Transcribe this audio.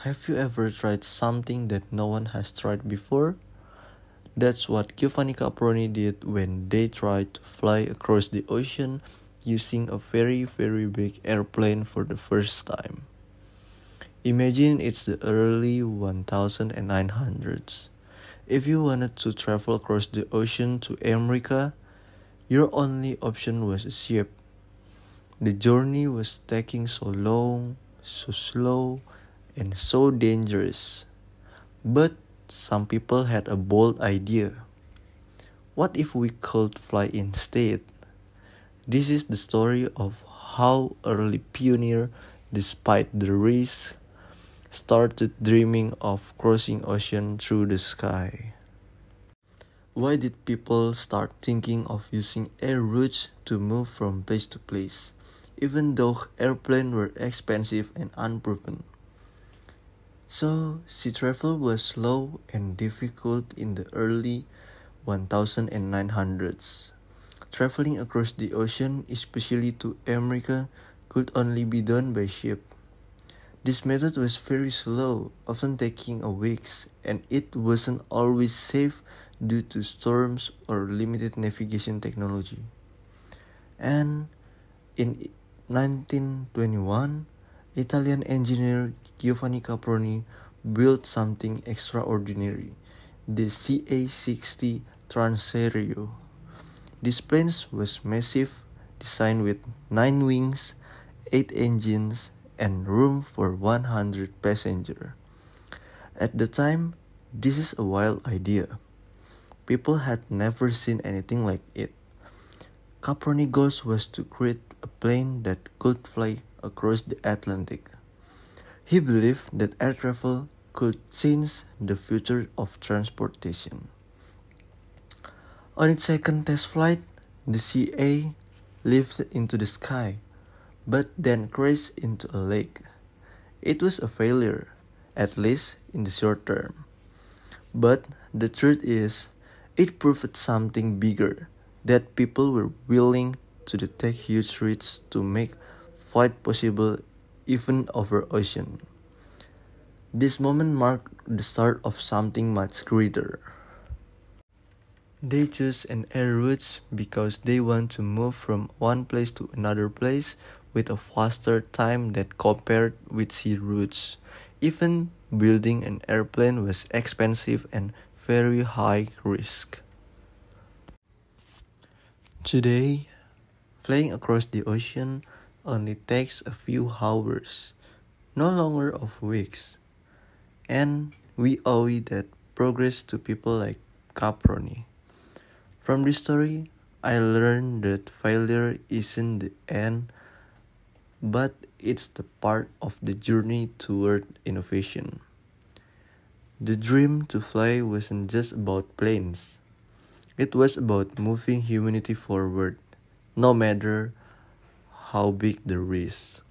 Have you ever tried something that no one has tried before? That's what Giovanni Caproni did when they tried to fly across the ocean using a very, very big airplane for the first time. Imagine it's the early 1900s. If you wanted to travel across the ocean to America, your only option was a ship. The journey was taking so long, so slow, and so dangerous. But some people had a bold idea. What if we could fly instead? This is the story of how early pioneer, despite the risk, started dreaming of crossing ocean through the sky. Why did people start thinking of using air routes to move from place to place, even though airplanes were expensive and unproven? So, sea travel was slow and difficult in the early 1900s. Traveling across the ocean, especially to America, could only be done by ship. This method was very slow, often taking weeks, and it wasn't always safe due to storms or limited navigation technology. And in 1921, Italian engineer Giovanni Caproni built something extraordinary, the CA-60 Transaereo. This plane was massive, designed with 9 wings, 8 engines, and room for 100 passengers. At the time, this is a wild idea. People had never seen anything like it. Caproni's goal was to create a plane that could fly across the Atlantic. He believed that air travel could change the future of transportation. On its second test flight, the CA lifted into the sky, but then crashed into a lake. It was a failure, at least in the short term. But the truth is, it proved something bigger, that people were willing to take huge risks to make flight possible even over ocean. This moment marked the start of something much greater. They chose an air route because they want to move from one place to another place with a faster time than compared with sea routes. Even building an airplane was expensive and very high risk. Today, flying across the ocean only takes a few hours, no longer of weeks. And we owe that progress to people like Caproni. From this story, I learned that failure isn't the end, but it's the part of the journey toward innovation. The dream to fly wasn't just about planes. It was about moving humanity forward, no matter how big the risk.